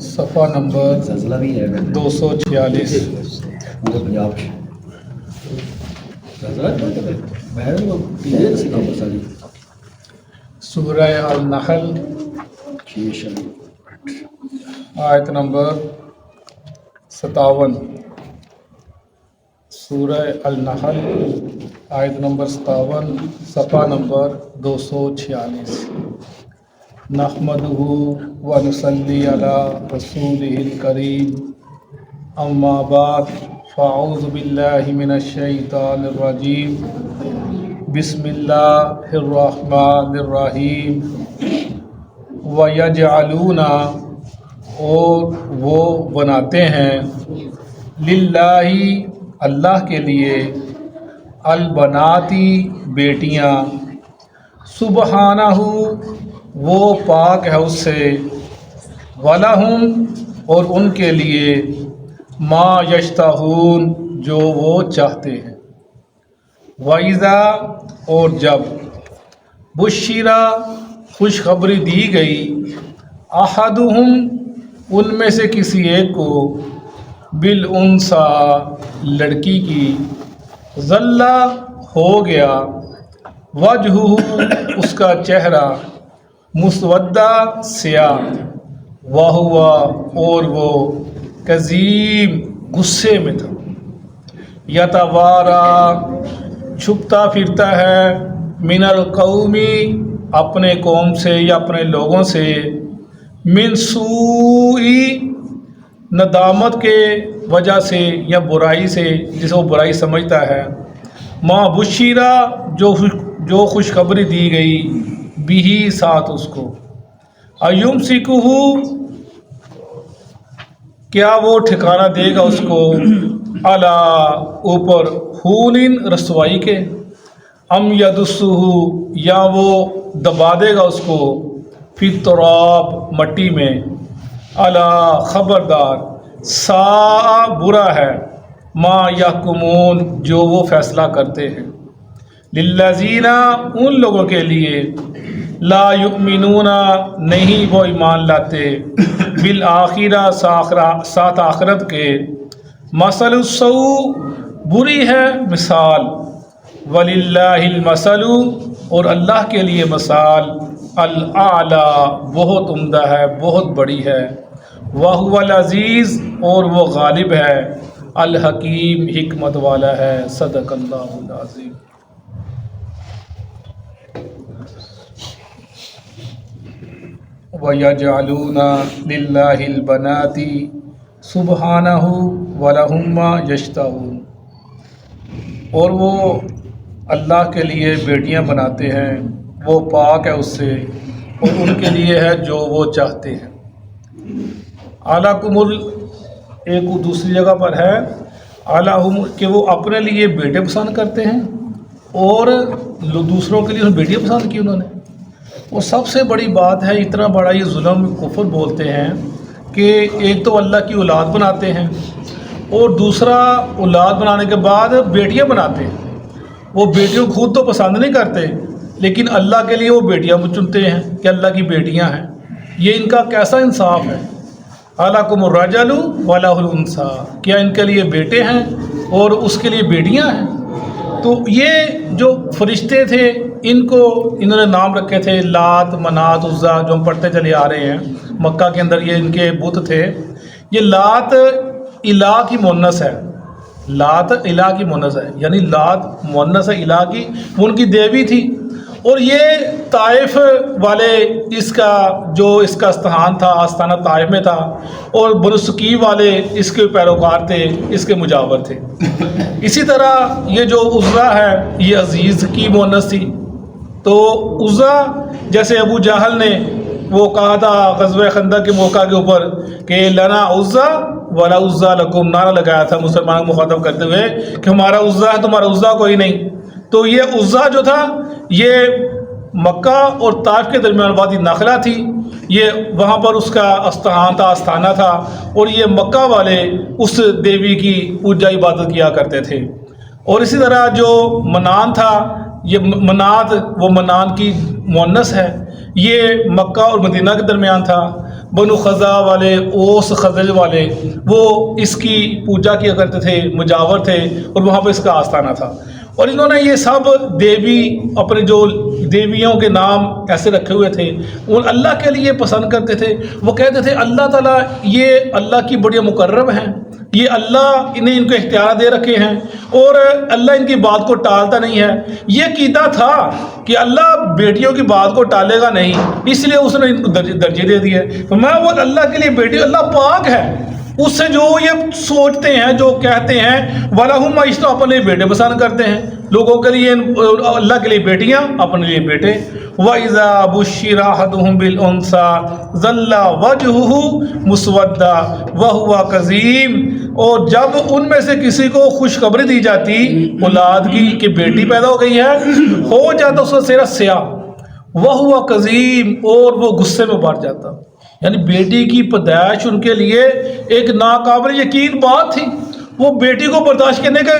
صفحہ نمبر 246. سورہ النحل آیت نمبر 57. سورہ النحل آیت نمبر 57 صفحہ نمبر 246. نحمدہ ونصلی علی رسولہ الکریم اما بعد فاعوذ باللہ من الشیطان الرجیم بسم اللہ الرحمن الرحیم. وَيَجْعَلُونَ اور وہ بناتے ہیں للہ اللہ کے لیے البناتی بیٹیاں سبحانہ وہ پاک ہے اس سے وَلَهُمْ اور ان کے لیے ما یشتہون جو وہ چاہتے ہیں. وَإِذَا اور جب بشرا خوشخبری دی گئی احدہم ان میں سے کسی ایک کو بالانثیٰ لڑکی کی ظل ہو گیا وجہہ اس کا چہرہ مسودہ سیاہ وہو اور وہ کظیم غصے میں تھا یتوارا چھپتا پھرتا ہے من القومی اپنے قوم سے یا اپنے لوگوں سے من سوئی ندامت کے وجہ سے یا برائی سے جسے وہ برائی سمجھتا ہے ما بشیرہ جو خوشخبری دی گئی بھی ساتھ اس کو ایمسکہ کیا وہ ٹھکانہ دے گا اس کو علی اوپر ہونن رسوائی کے ام یدسہ یا وہ دبا دے گا اس کو فی التراب مٹی میں علی خبردار ساء برا ہے ما یحکمون جو وہ فیصلہ کرتے ہیں للذین ان لوگوں کے لیے لا یؤمنون نہیں وہ ایمان لاتے بالآخرہ ساتھ آخرت کے مثل السوء بری ہے مثال وللہ المثل اور اللہ کے لیے مثال الاعلیٰ بہت عمدہ ہے بہت بڑی ہے وہو العزیز اور وہ غالب ہے الحکیم حکمت والا ہے. صدق اللہ العظیم. وَيَجْعَلُونَ لِلَّهِ الْبَنَاتِ سُبْحَانَهُ وَلَهُمْ مَا يَشْتَهُونَ اور وہ اللہ کے لیے بیٹیاں بناتے ہیں وہ پاک ہے اس سے اور ان کے لیے ہے جو وہ چاہتے ہیں. اعلیٰ ایک دوسری جگہ پر ہے اعلیٰ کہ وہ اپنے لیے بیٹے پسند کرتے ہیں اور دوسروں کے لیے بیٹیاں پسند کی انہوں نے. وہ سب سے بڑی بات ہے اتنا بڑا یہ ظلم کفر بولتے ہیں کہ ایک تو اللہ کی اولاد بناتے ہیں اور دوسرا اولاد بنانے کے بعد بیٹیاں بناتے ہیں. وہ بیٹیوں خود تو پسند نہیں کرتے لیکن اللہ کے لیے وہ بیٹیاں چنتے ہیں کہ اللہ کی بیٹیاں ہیں. یہ ان کا کیسا انصاف ہے. اَلَكُمُ الرَّجَلُ وَلَهُ الْأُنثَىٰ کیا ان کے لیے بیٹے ہیں اور اس کے لیے بیٹیاں ہیں. تو یہ جو فرشتے تھے ان کو انہوں نے نام رکھے تھے لات منات عزا جو ہم پڑھتے چلے آ رہے ہیں. مکہ کے اندر یہ ان کے بت تھے. یہ لات الہ کی مونس ہے. لات الہ کی مونس ہے یعنی لات مونس ہے الہ کی وہ ان کی دیوی تھی. اور یہ طائف والے اس کا استحان تھا آستانہ طائف میں تھا اور بنو ثقیف والے اس کے پیروکار تھے اس کے مجاور تھے. اسی طرح یہ جو عزا ہے یہ عزیز کی مونس تھی. تو عزا جیسے ابو جہل نے وہ کہا تھا غزوہ خندق کے موقع کے اوپر کہ لنا عزا ولا عزا لکم نعرہ لگایا تھا مسلمانوں کو مخاطب کرتے ہوئے کہ ہمارا عزا ہے تمہارا عزا کوئی نہیں. تو یہ عزا جو تھا یہ مکہ اور طائف کے درمیان وادی نخلا تھی. یہ وہاں پر اس کا استحان تھا آستانہ تھا اور یہ مکہ والے اس دیوی کی پوجا عبادت کیا کرتے تھے. اور اسی طرح جو منان تھا یہ منات وہ منان کی مؤنث ہے، یہ مکہ اور مدینہ کے درمیان تھا۔ بنو خزا والے، اوس خزرج والے، وہ اس کی پوجا کیا کرتے تھے، مجاور تھے، اور وہاں پہ اس کا آستانہ تھا۔ اور انہوں نے یہ سب دیوی، اپنے جو دیویوں کے نام ایسے رکھے ہوئے تھے، وہ اللہ کے لیے پسند کرتے تھے۔ وہ کہتے تھے اللہ تعالیٰ یہ اللہ کی بڑی مقرب ہیں، یہ اللہ انہیں ان کو اختیار دے رکھے ہیں، اور اللہ ان کی بات کو ٹالتا نہیں ہے۔ یہ عقیدہ تھا کہ اللہ بیٹیوں کی بات کو ٹالے گا نہیں، اس لیے اس نے ان کو درجے دے دیے۔ میں وہ اللہ کے لیے بیٹی، اللہ پاک ہے، اس سے جو یہ سوچتے ہیں، جو کہتے ہیں، وَلَهُمْ مَا يَشْتَهُونَ، اپنے لیے بیٹے پسند کرتے ہیں، لوگوں کے لیے اللہ کے لیے بیٹیاں، اپنے لیے بیٹے۔ وَإِذَا بُشِّرَ أَحَدُهُم بِالْأُنثَىٰ ظَلَّ وَجْهُهُ مُسْوَدًّا وَهُوَ كَظِيمٌ، اور جب ان میں سے کسی کو خوشخبری دی جاتی اولاد کی کہ بیٹی پیدا ہو گئی ہے، ہو جاتا اس کا چہرہ سیاہ، وَهُوَ كَظِيمٌ، اور وہ غصے میں بھر جاتا۔ یعنی بیٹی کی پیدائش ان کے لیے ایک ناقابل یقین بات تھی، وہ بیٹی کو برداشت کرنے کے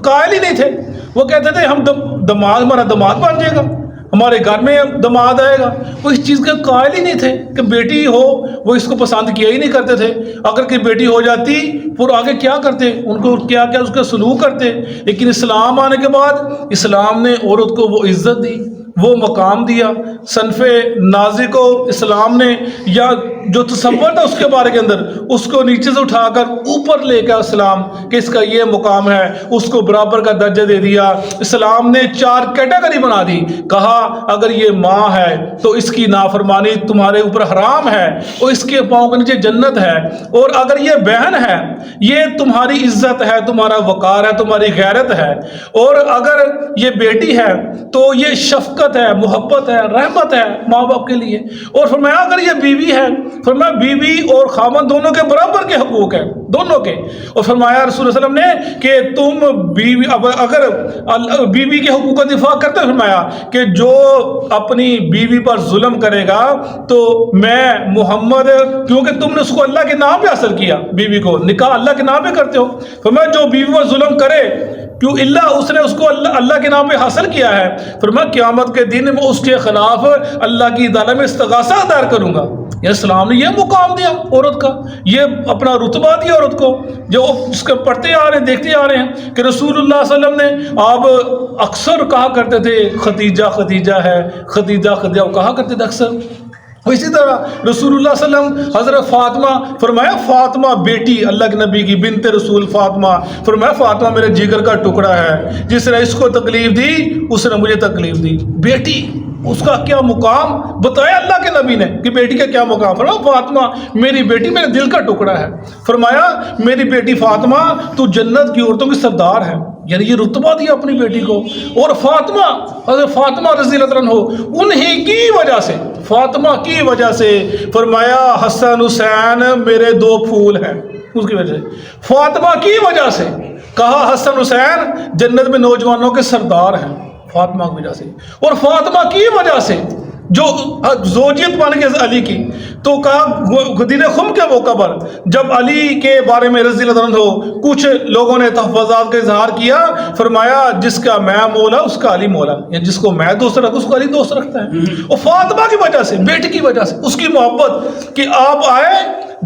قائل ہی نہیں تھے۔ وہ کہتے تھے ہم دماد، ہمارا دماد بن جائے گا، ہمارے گھر میں دماد آئے گا۔ وہ اس چیز کے قائل ہی نہیں تھے کہ بیٹی ہو، وہ اس کو پسند کیا ہی نہیں کرتے تھے۔ اگر کوئی بیٹی ہو جاتی پھر آگے کیا کرتے، ان کو کیا کیا اس کا سلوک کرتے۔ لیکن اسلام آنے کے بعد اسلام نے عورت کو وہ عزت دی، وہ مقام دیا۔ صنف نازک کو اسلام نے، یا جو تصور تھا اس کے بارے کے اندر، اس کو نیچے سے اٹھا کر اوپر لے گیا اسلام کہ اس کا یہ مقام ہے، اس کو برابر کا درجہ دے دیا۔ اسلام نے 4 کیٹیگری بنا دی، کہا اگر یہ ماں ہے تو اس کی نافرمانی تمہارے اوپر حرام ہے اور اس کے پاؤں کے نیچے جنت ہے، اور اگر یہ بہن ہے یہ تمہاری عزت ہے، تمہارا وقار ہے، تمہاری غیرت ہے، اور اگر یہ بیٹی ہے تو یہ شفقت ہے، محبت ہے، رحمت ہے ماں باپ کے لیے۔ اور فرمایا اگر یہ بیوی ہے، فرمایا بیوی اور خاوند دونوں کے برابر کے حقوق ہیں، دونوں کے۔ اور فرمایا رسول اللہ علیہ وسلم نے کہ تم بیوی، اگر بیوی کے حقوق کا دفاع کرتے، فرمایا کہ جو اپنی بیوی پر ظلم کرے گا تو میں محمد، کیونکہ تم نے اس کو اللہ کے نام پہ حاصل کیا، بیوی کو نکاح اللہ کے نام پہ کرتے ہو، فرمایا جو بیوی پر ظلم کرے، کیوں اللہ اس نے اس کو اللہ کے نام پہ حاصل کیا ہے، فرمایا قیامت کے دن میں اس کے خلاف اللہ کی عدالت میں استغاثہ دائر کروں گا۔ یہ اسلام نے یہ مقام دیا عورت کا، یہ اپنا رتبہ دیا عورت کو، جو اس کے پڑھتے آ رہے ہیں، دیکھتے آ رہے ہیں کہ رسول اللہ صلی اللہ علیہ وسلم نے، آپ اکثر کہا کرتے تھے ختیجہ ختیجہ ہے، ختیجہ ختیجہ کہا کرتے تھے اکثر۔ اسی طرح رسول اللہ صلی اللہ علیہ وسلم حضرت فاطمہ، فرمایا فاطمہ بیٹی اللہ کے نبی کی، بنت رسول فاطمہ، فرمایا فاطمہ میرے جگر کا ٹکڑا ہے، جس نے اس کو تکلیف دی اس نے مجھے تکلیف دی۔ بیٹی، اس کا کیا مقام بتایا اللہ کے نبی نے کہ بیٹی کا کیا مقام۔ فرمایا فاطمہ میری بیٹی میرے دل کا ٹکڑا ہے، فرمایا میری بیٹی فاطمہ تو جنت کی عورتوں کی سردار ہے، یعنی یہ رتبہ دیا اپنی بیٹی کو۔ اور فاطمہ، حضرت فاطمہ رضی اللہ عنہ، انہی کی وجہ سے، فاطمہ کی وجہ سے، فرمایا حسن حسین میرے 2 پھول ہیں، اس کی وجہ سے، فاطمہ کی وجہ سے کہا حسن حسین جنت میں نوجوانوں کے سردار ہیں، فاطمہ کی وجہ سے۔ اور فاطمہ کی وجہ سے جو زوجیت بن گئی علی کی، تو کہا دن خم کے موقع پر جب علی کے بارے میں رضی اللہ عنہ کچھ لوگوں نے تحفظات کا اظہار کیا، فرمایا جس کا میں مولا اس کا علی مولا، یعنی جس کو میں دوست رکھوں اس کو علی دوست رکھتا ہے۔ اور فاطمہ کی وجہ سے، بیٹی کی وجہ سے، اس کی محبت کہ آپ آئے،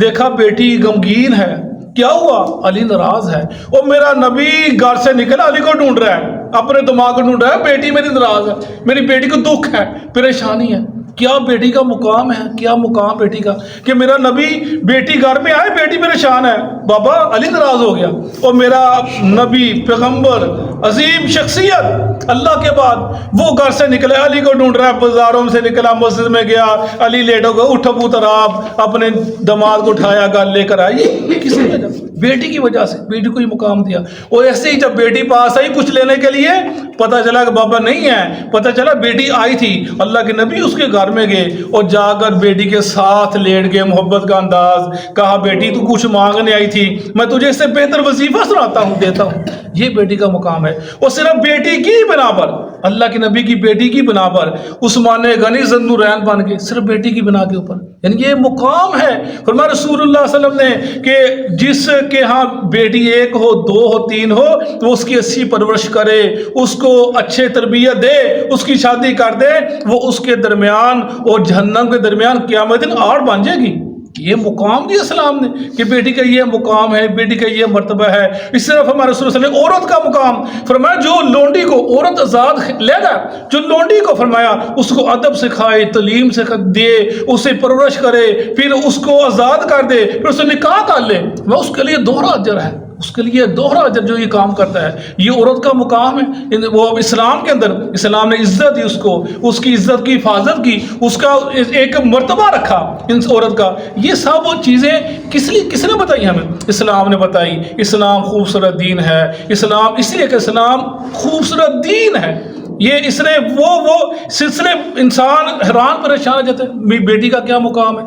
دیکھا بیٹی غمگین ہے، کیا ہوا؟ علی ناراض ہے، اور میرا نبی گھر سے نکلا علی کو ڈھونڈ رہا ہے، اپنے دماغ کو ڈھونڈ رہا ہے، بیٹی میری ناراض ہے، میری بیٹی کو دکھ ہے، پریشانی ہے۔ کیا بیٹی کا مقام ہے، کیا مقام بیٹی کا کہ میرا نبی بیٹی گھر میں آئے، بیٹی پریشان ہے، بابا علی ناراض ہو گیا، اور میرا نبی پیغمبر عظیم شخصیت اللہ کے بعد وہ گھر سے نکلے، علی کو ڈھونڈ رہا ہے، بازاروں سے نکلا، مسجد میں گیا، علی لیٹو گا، اٹھو پوتر آپ اپنے دماغ کو اٹھایا گا، لے کر آئے، یہ کس وجہ؟ بیٹی کی وجہ سے، بیٹی کو یہ مقام دیا۔ اور ایسے ہی جب بیٹی پاس آئی کچھ لینے کے لیے، پتہ چلا کہ بابا نہیں ہے، پتہ چلا بیٹی آئی تھی، اللہ کے نبی اس کے گھر میں گئے اور جا کر بیٹی کے ساتھ لیٹ گئے، محبت کا انداز، کہا بیٹی تو کچھ مانگنے آئی تھی، میں تجھے اس سے بہتر وظیفہ سناتا ہوں، دیتا ہوں۔ یہ بیٹی کا مقام ہے، اور صرف بیٹی کی بنا پر، اللہ کے نبی کی بیٹی کی بنا پر عثمان غنی ذوالنورین بن گئے، صرف بیٹی کی بنا کے اوپر، یعنی یہ مقام ہے۔ فرمایا رسول اللہ صلی اللہ علیہ وسلم نے کہ جس کے ہاں بیٹی ایک ہو، دو ہو، تین ہو، تو اس کی اچھی پرورش کرے، اس کو اچھے تربیت دے، اس کی شادی کر دے، وہ اس کے درمیان اور جہنم کے درمیان قیامت دن آڑ بن جائے گی۔ یہ مقام دیا اسلام نے کہ بیٹی کا یہ مقام ہے، بیٹی کا یہ مرتبہ ہے۔ اس طرح ہمارے رسول صلی اللہ علیہ وسلم نے عورت کا مقام فرمایا، جو لونڈی کو عورت آزاد لے گا، جو لونڈی کو فرمایا اس کو ادب سکھائے، تعلیم سے دے، اسے پرورش کرے، پھر اس کو آزاد کر دے، پھر اسے نکاح کر لے، وہ اس کے لیے دوہرا اجر ہے، اس کے لیے دوہرا اجر جو یہ کام کرتا ہے۔ یہ عورت کا مقام ہے، وہ اسلام کے اندر اسلام نے عزت دی اس کو، اس کی عزت کی حفاظت کی، اس کا ایک مرتبہ رکھا ان عورت کا۔ یہ سب وہ چیزیں کس نے بتائی ہمیں؟ اسلام نے بتائی۔ اسلام خوبصورت دین ہے، اسلام اس لیے کہ اسلام خوبصورت دین ہے۔ یہ اس نے وہ سلسلے انسان حیران پریشان ہو جاتے ہیں، میری بیٹی کا کیا مقام ہے۔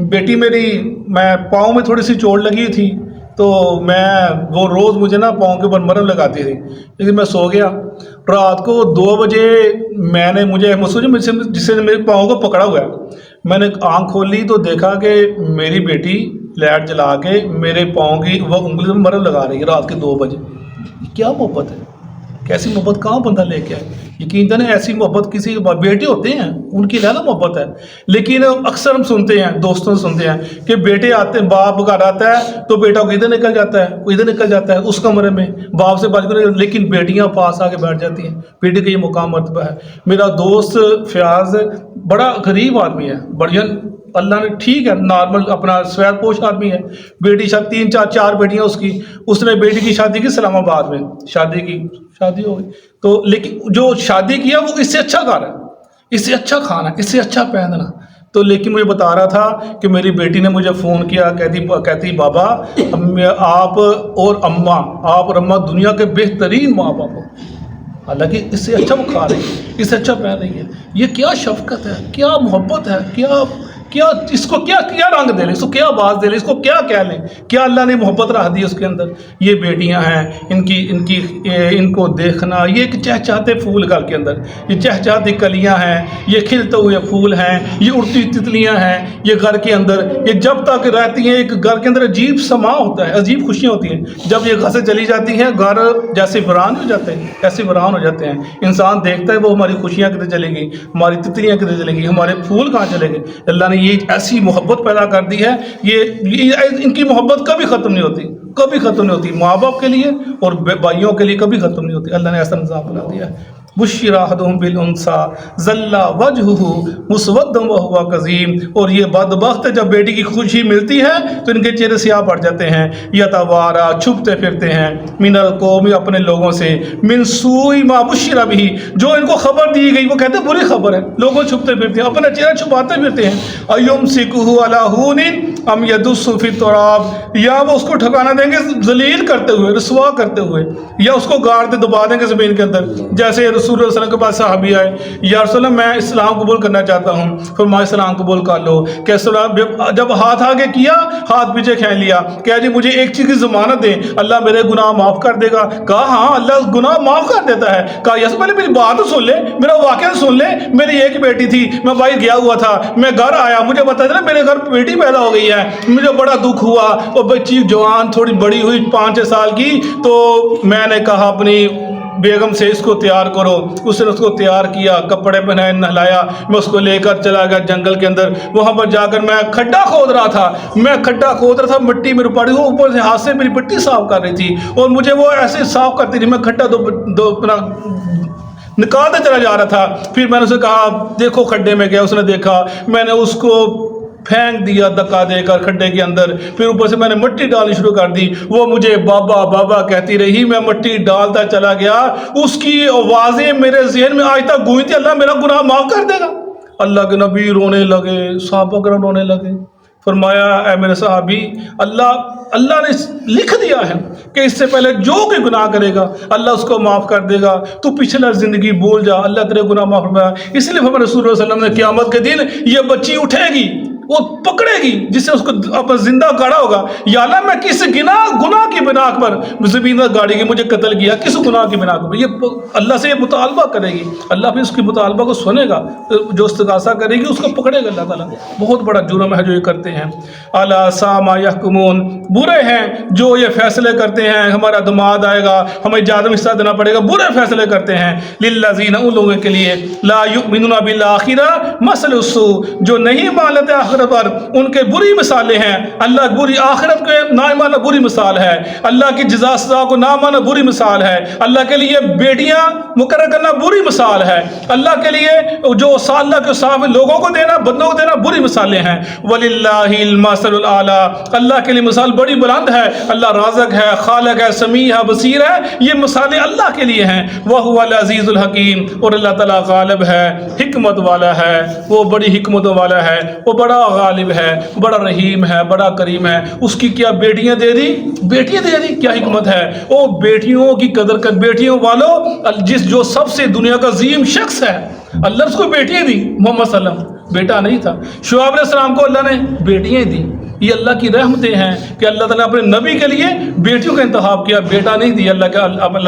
بیٹی میری، میں پاؤں میں تھوڑی سی چوٹ لگی تھی، تو وہ روز مجھے نا پاؤں کے اوپر مرہم لگاتی تھی، لیکن میں سو گیا رات کو 2 بجے، مجھے محسوس جس سے میرے پاؤں کو پکڑا ہوا ہے، میں نے آنکھ کھولی تو دیکھا کہ میری بیٹی لائٹ جلا کے میرے پاؤں کی وہ انگلی میں مرہم لگا رہی ہے رات کے 2 بجے۔ کیا محبت ہے، کیسی محبت کہاں بندہ لے کے آئے؟ یقیناً ایسی محبت کسی بیٹے ہوتے ہیں ان کی لہٰذا محبت ہے، لیکن اکثر ہم سنتے ہیں، دوستوں سے سنتے ہیں کہ بیٹے آتے ہیں، باپ گھر آتا ہے تو بیٹا کو ادھر نکل جاتا ہے، وہ ادھر نکل جاتا ہے اس کمرے میں باپ سے بات کرے، لیکن بیٹیاں پاس آ کے بیٹھ جاتی ہیں۔ بیٹے کا یہ مقام مرتبہ ہے۔ میرا دوست فیاض بڑا غریب آدمی ہے، بڑھیا اللہ نے ٹھیک ہے نارمل اپنا سویت پوش آدمی ہے، بیٹی 3 4 بیٹیاں اس نے بیٹی کی شادی کی اسلام آباد میں، شادی ہو گئی تو، لیکن جو شادی کیا وہ اس سے اچھا گھر ہے، اس سے اچھا کھانا، اس سے اچھا پہننا، تو لیکن مجھے بتا رہا تھا کہ میری بیٹی نے مجھے فون کیا، کہتی بابا آپ اور اماں دنیا کے بہترین ماں باپ ہو، حالانکہ اس سے اچھا وہ کھا رہی ہے، اس سے اچھا پہن رہی ہے۔ یہ کیا شفقت ہے، کیا محبت ہے، کیا اس کو کیا رنگ دے لیں، اس کو کیا آواز دے لیں، اس کو کیا کہہ لیں، کیا اللہ نے محبت رکھ دی اس کے اندر۔ یہ بیٹیاں ہیں، ان کو دیکھنا، یہ ایک چہچہاتے پھول گھر کے اندر، یہ چہچہاتی کلیاں ہیں، یہ کھلتے ہوئے پھول ہیں، یہ اڑتی تتلیاں ہیں، یہ گھر کے اندر یہ جب تک رہتی ہیں ایک گھر کے اندر عجیب سما ہوتا ہے، عجیب خوشیاں ہوتی ہیں۔ جب یہ گھر سے چلی جاتی ہیں گھر جیسے ویران ہو جاتے ہیں، ایسے ویران ہو جاتے ہیں۔ انسان دیکھتا ہے وہ ہماری خوشیاں کدھر چلیں گی، ہماری تتلیاں کدھر چلیں گی، ہمارے پھول کہاں چلیں گے۔ اللہ نے یہ ایسی محبت پیدا کر دی ہے، یہ ان کی محبت کبھی ختم نہیں ہوتی، کبھی ختم نہیں ہوتی، ماں باپ کے لیے اور بھائیوں کے لیے کبھی ختم نہیں ہوتی۔ اللہ نے ایسا نظام بنا دیا ہے۔ بشر احدهم بالانثى ظل وجهه مسودا وهو كظيم، اور یہ بدبخت جب بیٹی کی خوشی ملتی ہے تو ان کے چہرے سیاہ پڑ جاتے ہیں، یتوارا چھپتے پھرتے ہیں، من القوم اپنے لوگوں سے، من سوء ما بشر به جو ان کو خبر دی گئی وہ کہتے ہیں بری خبر ہے، لوگوں چھپتے پھرتے ہیں، اپنا چہرہ چھپاتے پھرتے ہیں۔ ایمسکہ علی ہون ام یدس فی التراب، یا وہ اس کو ٹھکانا دیں گے ذلیل کرتے ہوئے، رسوا کرتے ہوئے، یا اس کو گاڑ دے دبا دیں گے زمین کے اندر۔ جیسے رسول اللہ صلی اللہ علیہ وسلم کے پاس صحابی آئے، یا رسول اللہ میں اسلام قبول کرنا چاہتا ہوں، فرمایا اسلام قبول کر لو۔ کہ جب ہاتھ آگے کیا ہاتھ پیچھے کھینچ لیا، کہ جی مجھے ایک چیز کی ضمانت دیں، اللہ میرے گناہ معاف کر دے گا۔ کہا ہاں اللہ گناہ معاف کر دیتا ہے۔ کہا یس پہلے میری بات تو سن لے، میرا واقعہ سن لے، میری ایک بیٹی تھی، میں باہر گیا ہوا تھا، میں گھر آیا، مجھے بتا دینا میرے گھر بیٹی پیدا ہو گئی ہے، مجھے بڑا دکھ ہوا، وہ بچی جوان تھوڑی بڑی ہوئی 5-6 سال کی، تو میں نے کہا اپنی بیگم سے اس کو تیار کرو، اس نے اس کو تیار کیا، کپڑے پہنائے، نہلایا، میں اس کو لے کر چلا گیا جنگل کے اندر۔ وہاں پر جا کر میں کھڈا کھود رہا تھا، مٹی میرے پڑی، وہ اوپر سے ہاتھ سے میری مٹی صاف کر رہی تھی، اور مجھے وہ ایسے صاف کرتی تھی، میں کھڈا اپنا نکالتے چلا جا رہا تھا۔ پھر میں نے اسے کہا دیکھو کھڈے میں گیا، اس نے دیکھا، میں نے اس کو پھینک دیا دھکا دے کر کھڈے کے اندر، پھر اوپر سے میں نے مٹی ڈالنی شروع کر دی، وہ مجھے بابا بابا کہتی رہی، میں مٹی ڈالتا چلا گیا، اس کی آوازیں میرے ذہن میں آج تک گونجتی، اللہ میرا گناہ معاف کر دے گا۔ اللہ کے نبی رونے لگے، صحابہ کرام رونے لگے۔ فرمایا اے میرے صحابی، اللہ نے لکھ دیا ہے کہ اس سے پہلے جو کوئی گناہ کرے گا اللہ اس کو معاف کر دے گا، تو پچھلا زندگی بھول جا، اللہ تیرے گناہ معاف فرمایا۔ اس لیے ہمارے رسول اللہ صلی اللہ علیہ وسلم نے قیامت کے دن یہ بچی اٹھے گی، وہ پکڑے گی جس سے اس کو اپنا زندہ گاڑا ہوگا. یا اللہ میں کس گناہ کی بنا پر زمین گاڑی گی, مجھے قتل کیا کس گناہ کی بنا پر, یہ اللہ سے یہ مطالبہ کرے گی. اللہ پھر اس کی مطالبہ کو سنے گا, جو استغاثہ کرے گی اس کو پکڑے گا اللہ تعالیٰ. بہت بڑا جرم ہے جو یہ کرتے ہیں. الا ساء ما یحکمون, برے ہیں جو یہ فیصلے کرتے ہیں, ہمارا دماد آئے گا, ہمیں زیادہ حصہ دینا پڑے گا, برے فیصلے کرتے ہیں. للذین, ان لوگوں کے لیے, لا یؤمنون بالآخرہ مثل السوء, جو نہیں مانتے آخرت پر, ان کے بری مثالیں ہیں. اللہ بری آخرت کو نہ مانا بری مثال ہے, اللہ کی جزا سزا کو نہ مانا بری مثال ہے, اللہ کے لیے بیٹیاں مقرر کرنا بری مثال ہے, اللہ کے لیے جو اللہ کے صاف لوگوں کو دینا, بندوں کو دینا بری مثالیں ہیں. وللہ المثل الاعلی, اللہ کے لیے مثال بڑی بلند ہے. اللہ رازق ہے, خالق ہے, سمیع ہے, بصیر ہے, یہ مثالیں اللہ کے لیے ہیں. وہو العزیز الحکیم, اور اللہ تعالیٰ غالب ہے, حکمت والا ہے, وہ بڑی حکمت والا ہے, وہ بڑا غالب ہے, بڑا رحیم ہے, بڑا کریم ہے. اس کی کیا بیٹیاں دے دی, بیٹیاں دے دی, کیا حکمت ہے. وہ بیٹیوں کی قدر کر, بیٹیوں والوں جو سب سے دنیا کا عظیم شخص ہے, اللہ نے اس کو بیٹیاں دی. محمد صلی اللہ علیہ وسلم بیٹا نہیں تھا, شعیب علیہ السلام کو اللہ نے بیٹیاں دی. یہ اللہ کی رحمتیں ہیں کہ اللہ تعالیٰ نے اپنے نبی کے لیے بیٹیوں کا انتخاب کیا, بیٹا نہیں دیا اللہ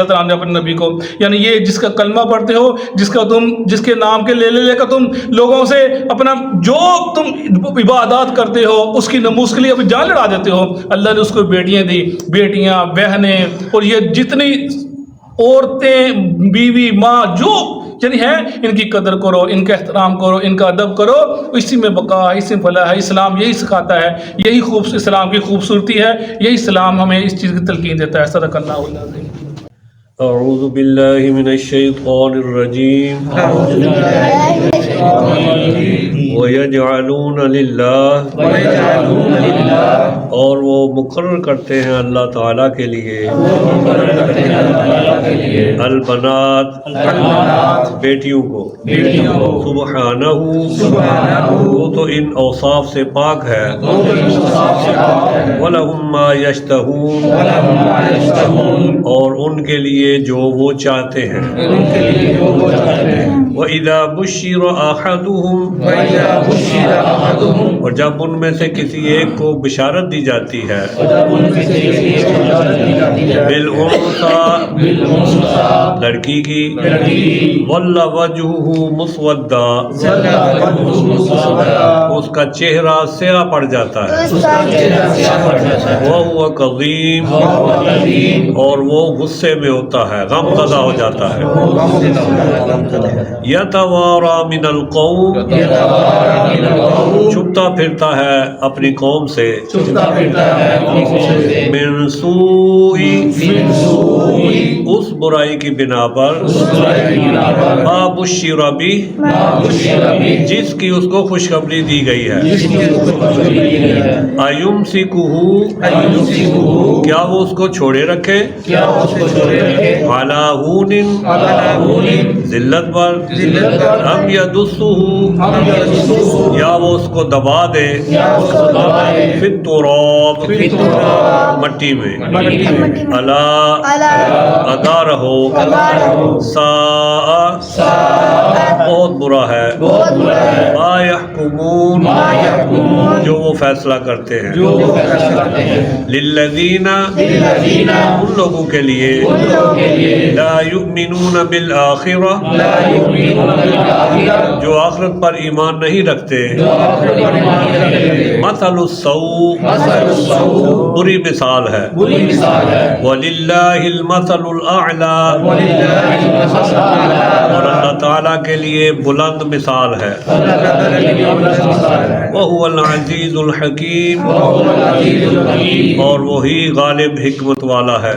تعالیٰ نے اپنے نبی کو. یعنی یہ جس کا کلمہ پڑھتے ہو, جس کے نام کے لے کر تم لوگوں سے اپنا جو تم عبادات کرتے ہو اس کی نموز کے لیے اپنی جان لڑا دیتے ہو, اللہ نے اس کو بیٹیاں دی. بیٹیاں, بہنیں, اور یہ جتنی عورتیں, بیوی, ماں جو یعنی ہے, ان کی قدر کرو, ان کا احترام کرو, ان کا ادب کرو. اسی میں بقا ہے, اسی میں فلاح ہے. اسلام یہی سکھاتا ہے, یہی اسلام کی خوبصورتی ہے, یہی اسلام ہمیں اس چیز کی تلقین دیتا ہے. صدق اللہ العظیم. اعوذ باللہ من الشیطان الرجیم. وَيَجْعَلُونَ لِلَّهِ, اور وہ مقرر کرتے ہیں اللہ تعالیٰ کے لیے, البنات, بیٹیوں کو, سبحانہ, وہ تو ان اوصاف سے پاک ہے, وَلَهُمْ مَا يَشْتَهُونَ, اور ان کے لیے جو وہ چاہتے ہیں. وَإِذَا بُشِّرَ أَحَدُهُمْ, اور جب ان میں سے کسی ایک کو بشارت دی جاتی ہے, بالانثیٰ, لڑکی کی, ظل وجہہ مسودا, اس کا چہرہ سیاہ پڑ جاتا ہے, وہو کظیم, اور وہ غصے میں ہوتا ہے, غم زدہ ہو جاتا ہے. یتوارا من القوم, چھپتا پھرتا ہے اپنی قوم سے, من سوء, اس برائی کی بنا پر, ما بشر بہ, جس کی اس کو خوشخبری دی گئی ہے. ایمسکہ, کیا وہ اس کو چھوڑے رکھے, علی ہون, ذلت پر, ام یدسہ, یا وہ اس کو دبا دے, فی التراب, مٹی میں. الا, ادا رہو, ساء, بہت برا ہے, ما یحکمون, جو وہ فیصلہ کرتے ہیں. للذین, ان لوگوں کے لیے, لا یؤمنون بالآخرہ, جو آخرت پر ایمان نہیں رکھتے. مثل السوء, بری مثال ہے. وَلِلَّهِ الْمَثَلُ الْأَعْلَى, اور اللہ تعالیٰ کے لیے بلند مثال ہے. وَهُوَ الْعَزِيزُ الْحَكِيمُ, اور وہی غالب حکمت والا ہے.